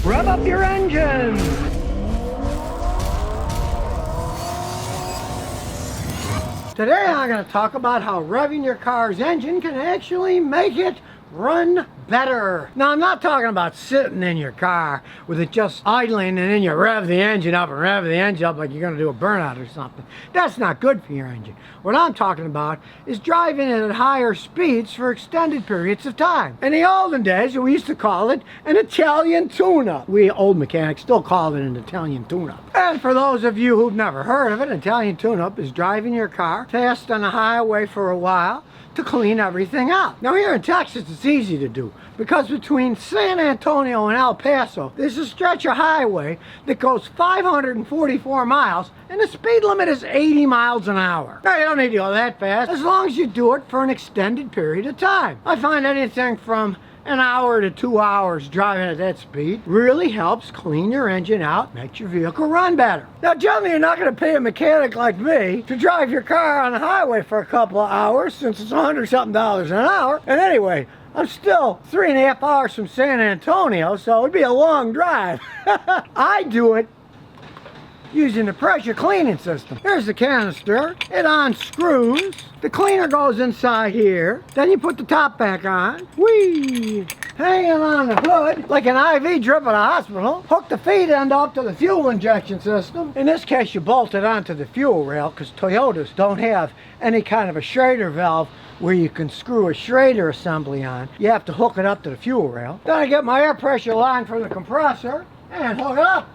Rev up your engine! Today I'm going to talk about how revving your car's engine can actually make it run better. Now, I'm not talking about sitting in your car with it just idling and then you rev the engine up and rev the engine up like you're going to do a burnout or something. That's not good for your engine. What I'm talking about is driving it at higher speeds for extended periods of time. In the olden days, we used to call it an Italian tune-up. We old mechanics still call it an Italian tune-up. And for those of you who've never heard of it, an Italian tune-up is driving your car fast on the highway for a while to clean everything out. Now here in Texas it's easy to do because between San Antonio and El Paso there's a stretch of highway that goes 544 miles and the speed limit is 80 miles an hour. Now you don't need to go that fast as long as you do it for an extended period of time. I find anything from an hour to 2 hours driving at that speed really helps clean your engine out, makes your vehicle run better. Now generally you're not going to pay a mechanic like me to drive your car on the highway for a couple of hours since it's $100-something an hour. And anyway, I'm still 3.5 hours from San Antonio, so it'd be a long drive. I do it using the pressure cleaning system. Here's the canister. It unscrews. The cleaner goes inside here. Then you put the top back on. Whee! Hanging on the hood like an IV drip at a hospital. Hook the feed end up to the fuel injection system. In this case, you bolt it onto the fuel rail because Toyotas don't have any kind of a Schrader valve where you can screw a Schrader assembly on. You have to hook it up to the fuel rail. Then I get my air pressure line from the compressor and hook it up.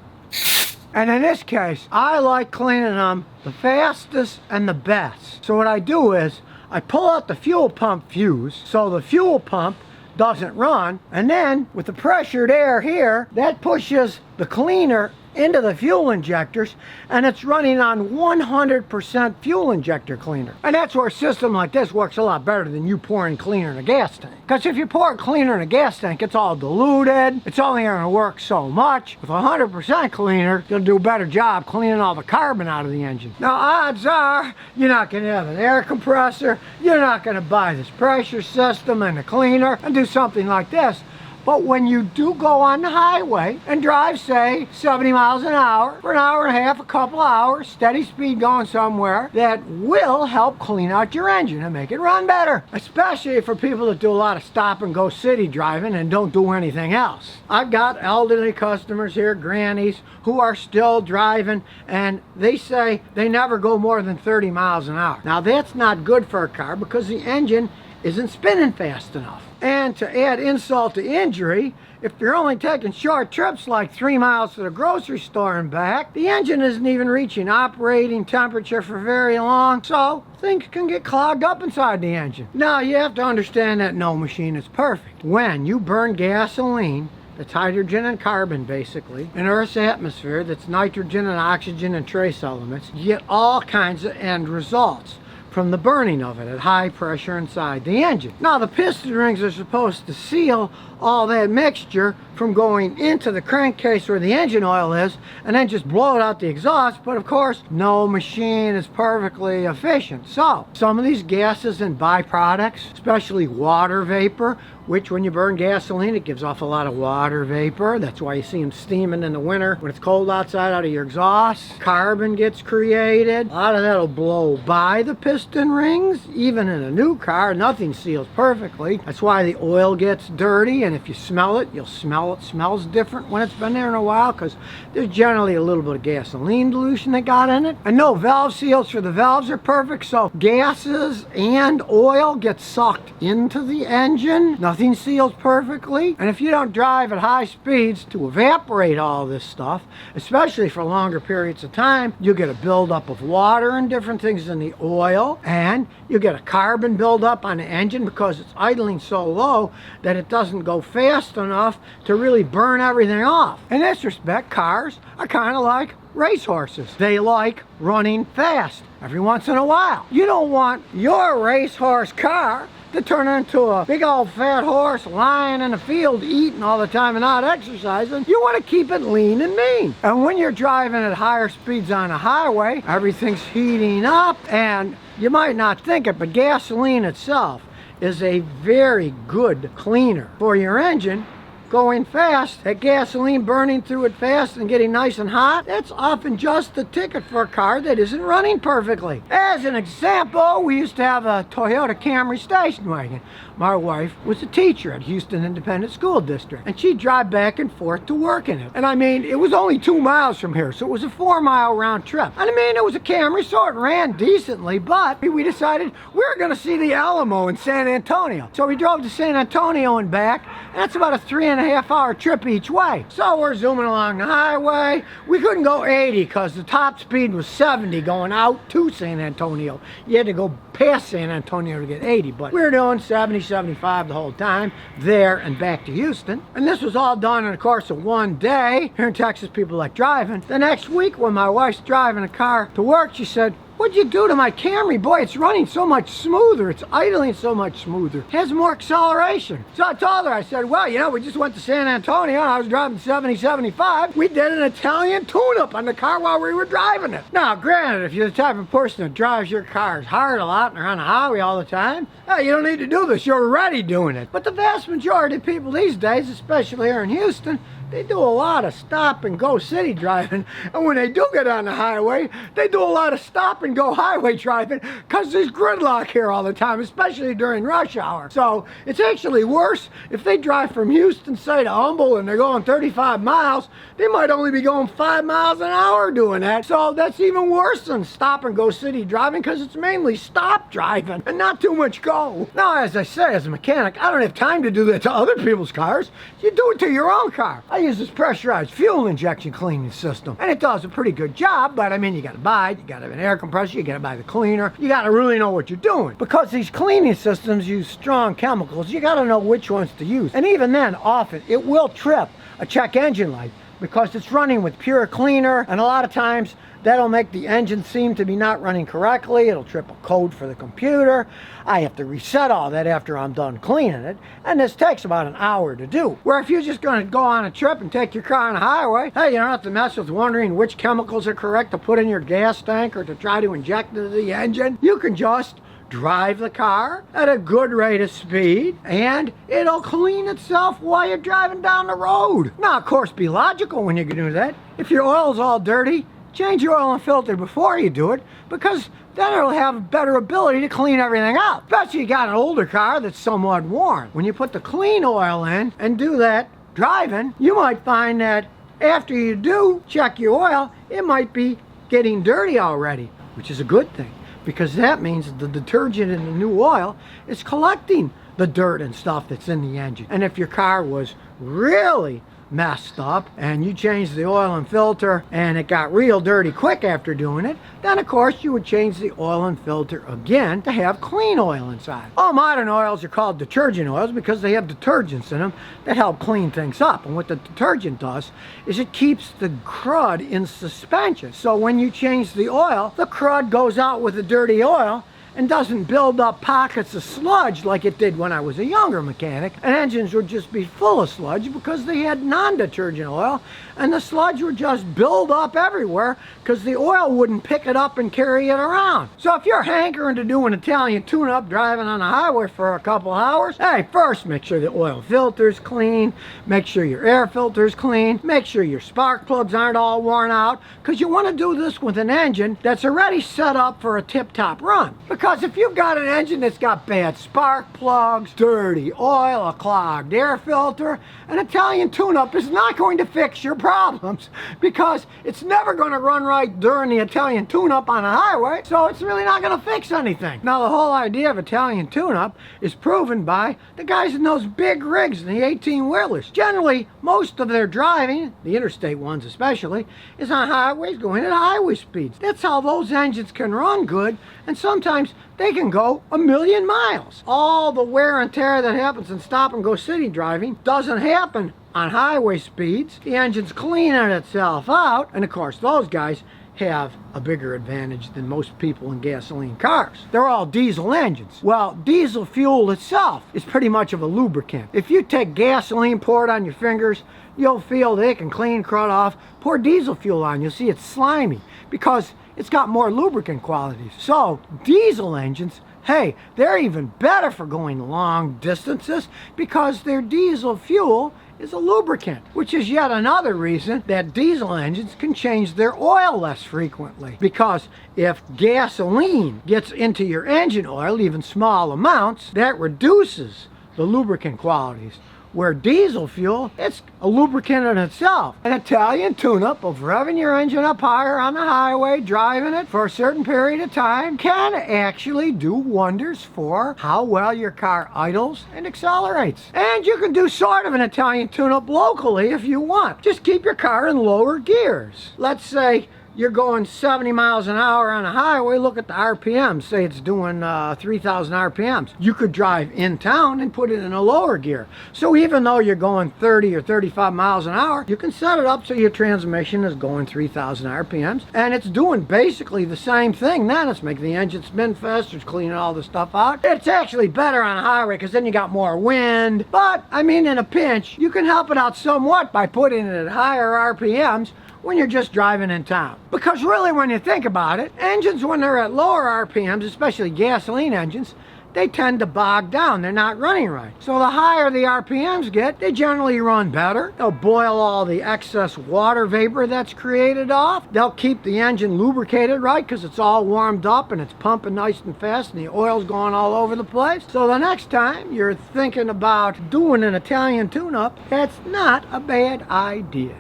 And in this case, I like cleaning them the fastest and the best. So what I do is, I pull out the fuel pump fuse so the fuel pump doesn't run, and then with the pressured air here, that pushes the cleaner into the fuel injectors, and it's running on 100% fuel injector cleaner. And that's where a system like this works a lot better than you pouring cleaner in a gas tank. Because if you pour cleaner in a gas tank, it's all diluted. It's only going to work so much. With 100% cleaner, it's going to do a better job cleaning all the carbon out of the engine. Now, odds are you're not going to have an air compressor. You're not going to buy this pressure system and a cleaner and do something like this. But when you do go on the highway and drive, say, 70 miles an hour for an hour and a half, a couple of hours, steady speed going somewhere, that will help clean out your engine and make it run better. Especially for people that do a lot of stop and go city driving and don't do anything else. I've got elderly customers here, grannies, who are still driving, and they say they never go more than 30 miles an hour. Now that's not good for a car because the engine isn't spinning fast enough. And to add insult to injury, if you're only taking short trips like 3 miles to the grocery store and back, the engine isn't even reaching operating temperature for very long, so things can get clogged up inside the engine. Now, you have to understand that no machine is perfect. When you burn gasoline, that's hydrogen and carbon basically, in Earth's atmosphere, that's nitrogen and oxygen and trace elements, you get all kinds of end results from the burning of it at high pressure inside the engine. Now the piston rings are supposed to seal all that mixture from going into the crankcase where the engine oil is and then just blow it out the exhaust, but of course no machine is perfectly efficient. So some of these gases and byproducts, especially water vapor, which when you burn gasoline it gives off a lot of water vapor. That's why you see them steaming in the winter when it's cold outside out of your exhaust. Carbon gets created. A lot of that will blow by the piston rings. Even in a new car, nothing seals perfectly. That's why the oil gets dirty, and if you smell it, you'll smell it smells different when it's been there in a while because there's generally a little bit of gasoline dilution that got in it. And no valve seals for the valves are perfect, so gases and oil get sucked into the engine. Nothing seals perfectly, and if you don't drive at high speeds to evaporate all this stuff, especially for longer periods of time, you get a buildup of water and different things in the oil, and you get a carbon buildup on the engine because it's idling so low that it doesn't go fast enough to really burn everything off. In this respect, cars are kind of like racehorses. They like running fast every once in a while. You don't want your racehorse car to turn into a big old fat horse lying in the field eating all the time and not exercising. You want to keep it lean and mean. And when you're driving at higher speeds on a highway, everything's heating up, and you might not think it, but gasoline itself is a very good cleaner for your engine going fast, that gasoline burning through it fast and getting nice and hot, that's often just the ticket for a car that isn't running perfectly. As an example, we used to have a Toyota Camry station wagon. My wife was a teacher at Houston Independent School District, and she'd drive back and forth to work in it. And I mean, it was only 2 miles from here, so it was a 4-mile round trip. And I mean, it was a Camry, so it ran decently, but we decided we were going to see the Alamo in San Antonio. So we drove to San Antonio and back, and that's about a 3.5-hour trip each way. So we're zooming along the highway. We couldn't go 80 because the top speed was 70 going out to San Antonio. You had to go past San Antonio to get 80, but we were doing 70, 75 the whole time, there and back to Houston. And this was all done in the course of one day. Here in Texas, people like driving. The next week, when my wife's driving a car to work, she said, "What'd you do to my Camry? Boy, it's running so much smoother. It's idling so much smoother. It has more acceleration." So I told her, I said, "Well, you know, we just went to San Antonio and I was driving 70, 75. We did an Italian tune-up on the car while we were driving it." Now, granted, if you're the type of person that drives your cars hard a lot and are on the highway all the time, you don't need to do this. You're already doing it. But the vast majority of people these days, especially here in Houston, they do a lot of stop and go city driving, and when they do get on the highway, they do a lot of stop and go highway driving because there's gridlock here all the time, especially during rush hour. So it's actually worse if they drive from Houston, say, to Humble, and they're going 35 miles, they might only be going 5 miles an hour doing that. So that's even worse than stop and go city driving because it's mainly stop driving and not too much go. Now, as I say, as a mechanic, I don't have time to do that to other people's cars. You do it to your own car. I use this pressurized fuel injection cleaning system, and it does a pretty good job, but I mean, you gotta buy it, you gotta have an air compressor, you gotta buy the cleaner, you gotta really know what you're doing. Because these cleaning systems use strong chemicals, you gotta know which ones to use. And even then, often, it will trip a check engine light because it's running with pure cleaner, and a lot of times that'll make the engine seem to be not running correctly. It'll trip a code for the computer. I have to reset all that after I'm done cleaning it, and this takes about an hour to do. Where if you're just going to go on a trip and take your car on the highway, hey, you don't have to mess with wondering which chemicals are correct to put in your gas tank or to try to inject into the engine. You can just drive the car at a good rate of speed, and it'll clean itself while you're driving down the road. Now, of course, be logical when you do that. If your oil's all dirty, change your oil and filter before you do it, because then it'll have a better ability to clean everything out. Especially if you got an older car that's somewhat worn. When you put the clean oil in and do that driving, you might find that after you do check your oil, it might be getting dirty already, which is a good thing, because that means the detergent in the new oil is collecting the dirt and stuff that's in the engine. And if your car was really messed up and you changed the oil and filter and it got real dirty quick after doing it, then of course you would change the oil and filter again to have clean oil inside. All modern oils are called detergent oils because they have detergents in them that help clean things up. And what the detergent does is it keeps the crud in suspension. So when you change the oil, the crud goes out with the dirty oil and doesn't build up pockets of sludge like it did when I was a younger mechanic. And engines would just be full of sludge because they had non-detergent oil, and the sludge would just build up everywhere because the oil wouldn't pick it up and carry it around. So if you're hankering to do an Italian tune-up driving on the highway for a couple hours, hey, first make sure the oil filter's clean, make sure your air filter's clean, make sure your spark plugs aren't all worn out, because you want to do this with an engine that's already set up for a tip-top run. Because if you've got an engine that's got bad spark plugs, dirty oil, a clogged air filter, an Italian tune-up is not going to fix your problems, because it's never going to run right during the Italian tune-up on a highway, so it's really not going to fix anything. Now, the whole idea of Italian tune-up is proven by the guys in those big rigs in the 18-wheelers. Generally, most of their driving, the interstate ones especially, is on highways going at highway speeds. That's how those engines can run good, and sometimes they can go 1,000,000 miles. All the wear and tear that happens in stop and go city driving doesn't happen on highway speeds. The engine's cleaning itself out, and of course those guys have a bigger advantage than most people in gasoline cars. They're all diesel engines. Well, diesel fuel itself is pretty much of a lubricant. If you take gasoline, pour it on your fingers, you'll feel that it can clean crud off. Pour diesel fuel on, you'll see it's slimy because it's got more lubricant qualities. So diesel engines, hey, they're even better for going long distances because their diesel fuel is a lubricant, which is yet another reason that diesel engines can change their oil less frequently. Because if gasoline gets into your engine oil, even small amounts, that reduces the lubricant qualities. Where diesel fuel, it's a lubricant in itself. An Italian tune-up of revving your engine up higher on the highway, driving it for a certain period of time, can actually do wonders for how well your car idles and accelerates. And you can do sort of an Italian tune-up locally if you want. Just keep your car in lower gears. Let's say you're going 70 miles an hour on a highway, look at the RPM, say it's doing 3,000 RPMs. You could drive in town and put it in a lower gear. So even though you're going 30 or 35 miles an hour, you can set it up so your transmission is going 3,000 RPMs, and it's doing basically the same thing. Then it's making the engine spin faster, it's cleaning all the stuff out. It's actually better on a highway because then you got more wind. But, I mean, in a pinch, you can help it out somewhat by putting it at higher RPMs when you're just driving in town. Because really, when you think about it, engines when they're at lower RPMs, especially gasoline engines, they tend to bog down. They're not running right. So the higher the RPMs get, they generally run better. They'll boil all the excess water vapor that's created off. They'll keep the engine lubricated right because it's all warmed up and it's pumping nice and fast and the oil's going all over the place. So the next time you're thinking about doing an Italian tune-up, that's not a bad idea.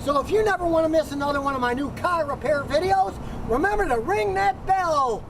So if you never want to miss another one of my new car repair videos, remember to ring that bell.